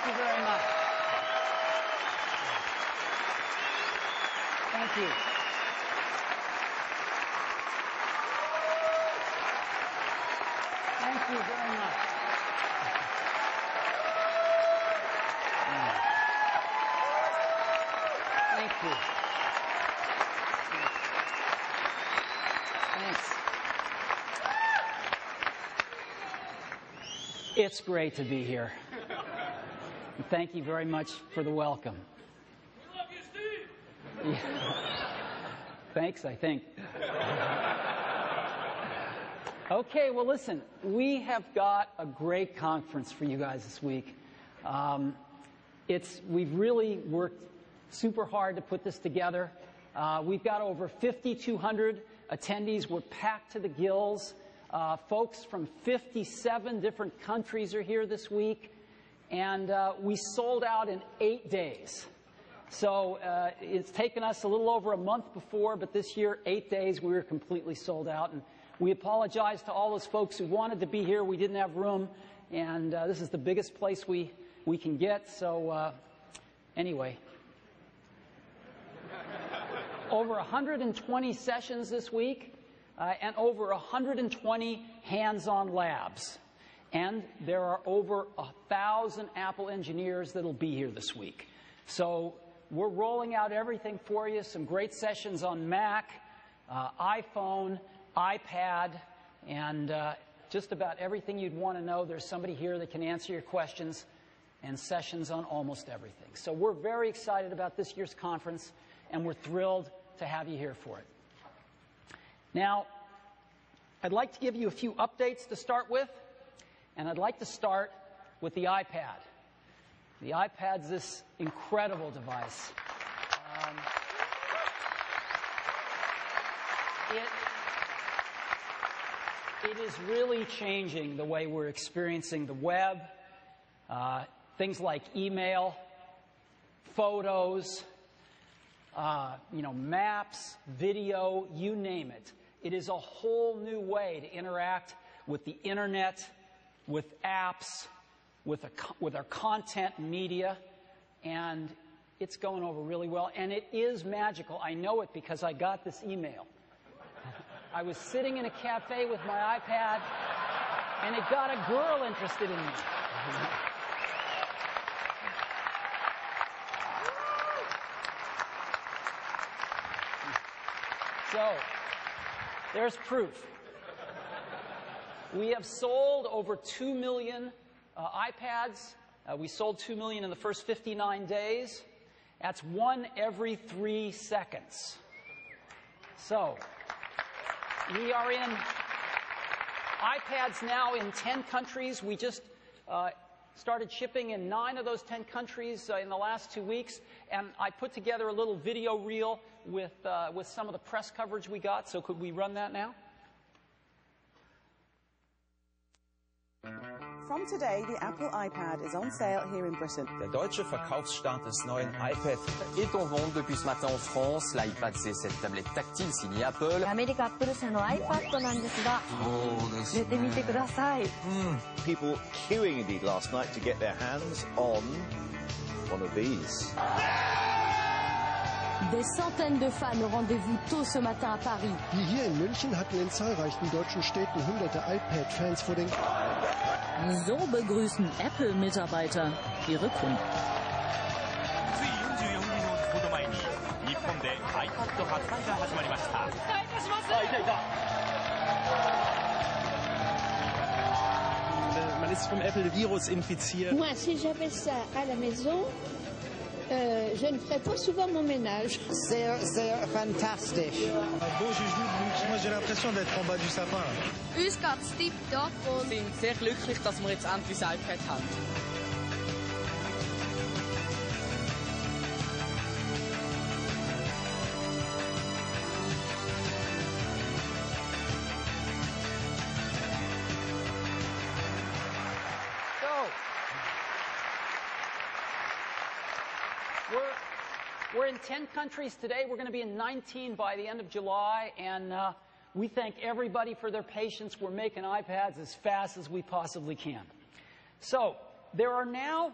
Thank you very much. Thank you. Thank you very much. Thank you. Thanks. It's great to be here. And thank you very much for the welcome. We love you, Steve! Yeah. Thanks, I think. Okay, well, listen, we have got a great conference for you guys this week. We've really worked super hard to put this together. We've got over 5,200 attendees. We're packed to the gills. Folks from 57 different countries are here this week. And we sold out in 8 days. So it's taken us a little over a month before, but this year, 8 days, we were completely sold out. And we apologize to all those folks who wanted to be here. We didn't have room, and this is the biggest place we can get. So anyway, over 120 sessions this week, and over 120 hands-on labs. And there are over 1,000 Apple engineers that'll be here this week. So we're rolling out everything for you, some great sessions on Mac, iPhone, iPad, and just about everything you'd want to know. There's somebody here that can answer your questions, and sessions on almost everything. So we're very excited about this year's conference, and we're thrilled to have you here for it. Now, I'd like to give you a few updates to start with, and I'd like to start with the iPad. The iPad's this incredible device. It is really changing the way we're experiencing the web, things like email, photos, maps, video, you name it. It is a whole new way to interact with the internet, with apps, with our content media, and it's going over really well. And it is magical. I know it because I got this email. I was sitting in a cafe with my iPad, and it got a girl interested in me. So, there's proof. We have sold over 2 million iPads. We sold 2 million in the first 59 days. That's 1 every 3 seconds. So, we are in iPads now in 10 countries. We just started shipping in 9 of those 10 countries in the last 2 weeks. And I put together a little video reel with some of the press coverage we got. So could we run that now? From today, the Apple iPad is on sale here in Britain. Der deutsche Verkaufsstart des neuen iPad est en vente depuis ce matin en France. L'iPad, c'est cette tablette tactile signée Apple. アメリカアップル社の iPad なんですが、出てみてください。People queuing indeed last night to get their hands on one of these. Des centaines de fans au rendez-vous tôt ce matin à Paris. Wie hier in München hatten in zahlreichen deutschen Städten hunderte iPad-Fans vor den... So begrüßen Apple-Mitarbeiter ihre Kunden. つい44分ほど前に日本で iPad 発売が始まりました。お願いいたします。Man ist vom Apple-Virus infiziert. Moi, si j'avais ça à la maison, je ne ferais pas souvent mon ménage. C'est fantastique. Bon, moi j'ai l'impression d'être en bas du sapin. Uns geht's tipptopp und wir sind sehr glücklich, dass wir jetzt endlich das iPad haben. We're in 10 countries today. We're going to be in 19 by the end of July, and we thank everybody for their patience. We're making iPads as fast as we possibly can. So there are now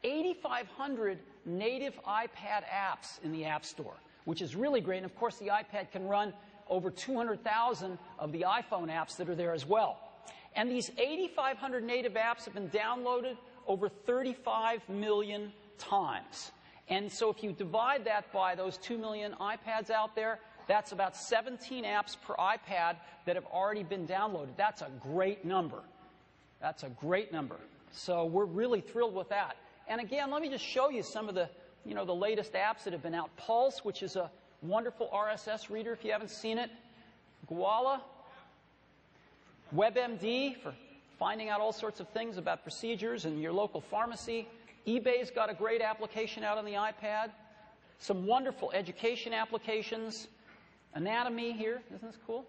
8,500 native iPad apps in the App Store, which is really great. And, of course, the iPad can run over 200,000 of the iPhone apps that are there as well. And these 8,500 native apps have been downloaded over 35 million times. And so if you divide that by those 2 million iPads out there, that's about 17 apps per iPad that have already been downloaded. That's a great number. That's a great number. So we're really thrilled with that. And again, let me just show you some of the, the latest apps that have been out. Pulse, which is a wonderful RSS reader if you haven't seen it. Koala. WebMD for finding out all sorts of things about procedures in your local pharmacy. eBay's got a great application out on the iPad. Some wonderful education applications. Anatomy here. Isn't this cool?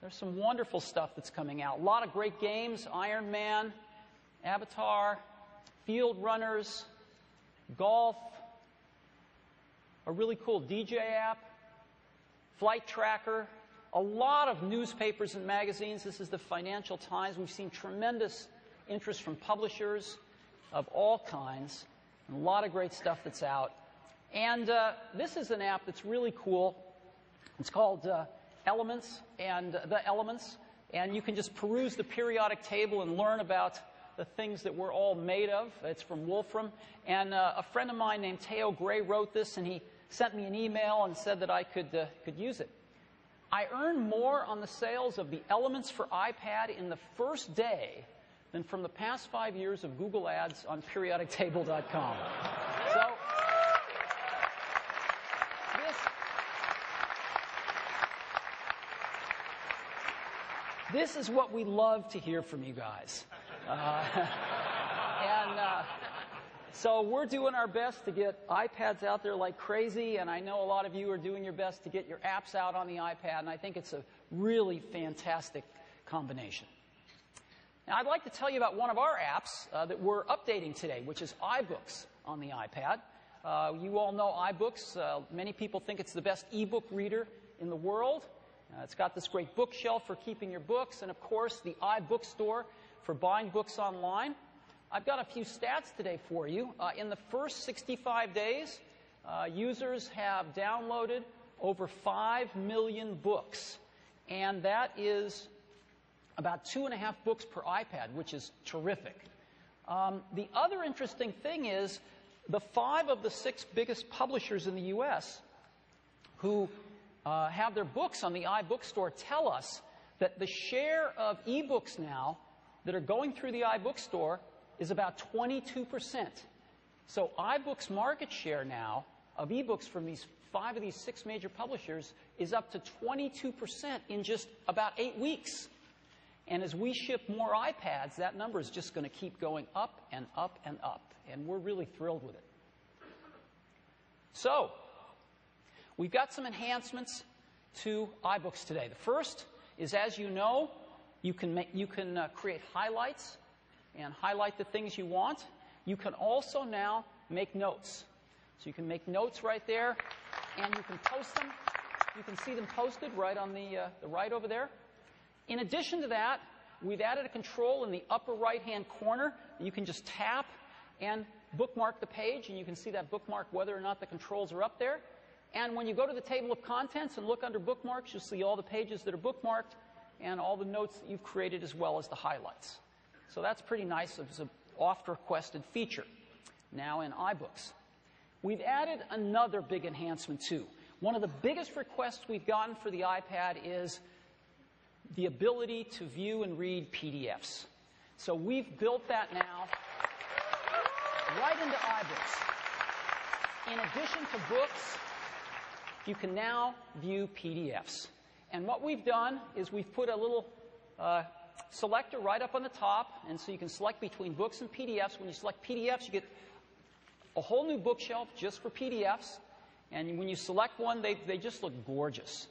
There's some wonderful stuff that's coming out. A lot of great games. Iron Man, Avatar, Field Runners, golf, a really cool DJ app, Flight Tracker, a lot of newspapers and magazines. This is the Financial Times. We've seen tremendous interest from publishers of all kinds, and a lot of great stuff that's out. And this is an app that's really cool. It's called Elements, and The Elements. And you can just peruse the periodic table and learn about the things that we're all made of. It's from Wolfram. And a friend of mine named Teo Gray wrote this, and he sent me an email and said that I could use it. I earned more on the sales of the Elements for iPad in the first day than from the past 5 years of Google ads on periodictable.com. So this is what we love to hear from you guys. So we're doing our best to get iPads out there like crazy, and I know a lot of you are doing your best to get your apps out on the iPad, and I think it's a really fantastic combination. Now, I'd like to tell you about one of our apps that we're updating today, which is iBooks on the iPad. You all know iBooks. Many people think it's the best e-book reader in the world. It's got this great bookshelf for keeping your books, and, of course, the iBookstore for buying books online. I've got a few stats today for you. In the first 65 days, users have downloaded over 5 million books, and that is about 2.5 books per iPad, which is terrific. The other interesting thing is the 5 of the 6 biggest publishers in the U.S. who have their books on the iBookstore tell us that the share of ebooks now that are going through the iBookstore is about 22%. So iBooks' market share now of ebooks from these 5 of these 6 major publishers is up to 22% in just about 8 weeks. And as we ship more iPads, that number is just going to keep going up and up and up. And we're really thrilled with it. So we've got some enhancements to iBooks today. The first is, as you know, you can create highlights and highlight the things you want. You can also now make notes. So you can make notes right there, and you can post them. You can see them posted right on the right over there. In addition to that, we've added a control in the upper right-hand corner. You can just tap and bookmark the page, and you can see that bookmark whether or not the controls are up there. And when you go to the table of contents and look under bookmarks, you'll see all the pages that are bookmarked and all the notes that you've created as well as the highlights. So that's pretty nice. It's an oft-requested feature now in iBooks. We've added another big enhancement, too. One of the biggest requests we've gotten for the iPad is the ability to view and read PDFs. So we've built that now right into iBooks. In addition to books, you can now view PDFs. And what we've done is we've put a little selector right up on the top, and so you can select between books and PDFs. When you select PDFs, you get a whole new bookshelf just for PDFs. And when you select one, they just look gorgeous.